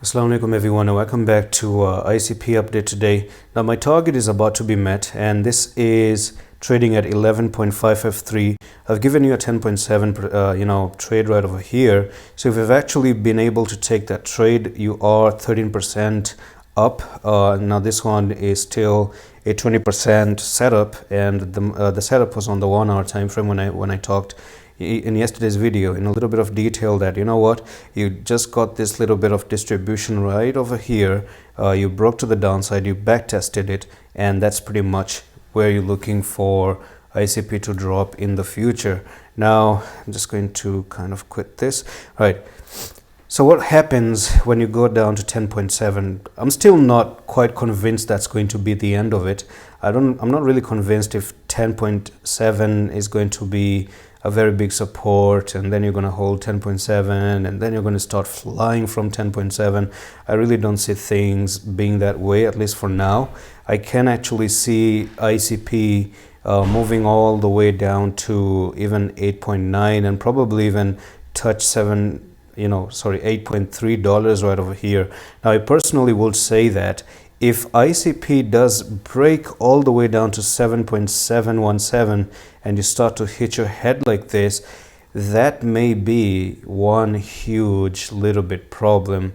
Assalamu alaikum everyone, and welcome back to ICP update today. Now my target is about to be met, and this is trading at 11.553. I've given you a 10.7 trade right over here. So if you've actually been able to take that trade, you are 13% up. Now this one is still a 20% setup, and the setup was on the 1 hour time frame when I talked in yesterday's video in a little bit of detail that, you know what, you just got this little bit of distribution right over here. You broke to the downside, you back tested it, and that's pretty much where you're looking for ICP to drop in the future. Now I'm just going to kind of quit this. All right, so what happens when you go down to 10.7? I'm still not quite convinced that's going to be the end of it. I'm not really convinced if 10.7 is going to be a very big support, and then you're going to hold 10.7, and then you're going to start flying from 10.7. I really don't see things being that way, at least for now. I can actually see ICP moving all the way down to even 8.9 and probably even touch $8.3 right over here. Now I personally would say that if ICP does break all the way down to 7.717 and you start to hit your head like this, that may be one huge little bit problem.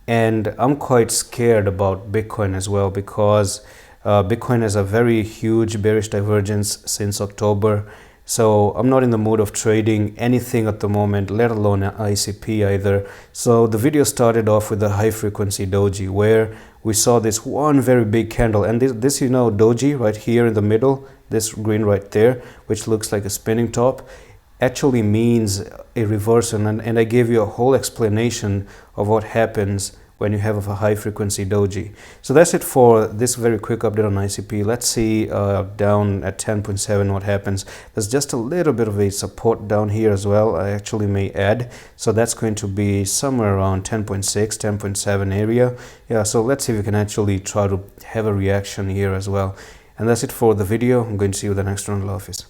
And I'm quite scared about Bitcoin as well, because Bitcoin has a very huge bearish divergence since October. So I'm not in the mood of trading anything at the moment, let alone ICP either. So the video started off with a high frequency doji where we saw this one very big candle, and this doji right here in the middle, this green right there, which looks like a spinning top, actually means a reversal, and I gave you a whole explanation of what happens when you have a high frequency doji. So that's it for this very quick update on ICP. Let's see down at 10.7 what happens. There's just a little bit of a support down here as well, I actually may add. So that's going to be somewhere around 10.6, 10.7 area. Yeah, so let's see if we can actually try to have a reaction here as well. And that's it for the video. I'm going to see you in the next one. Allah Hafiz.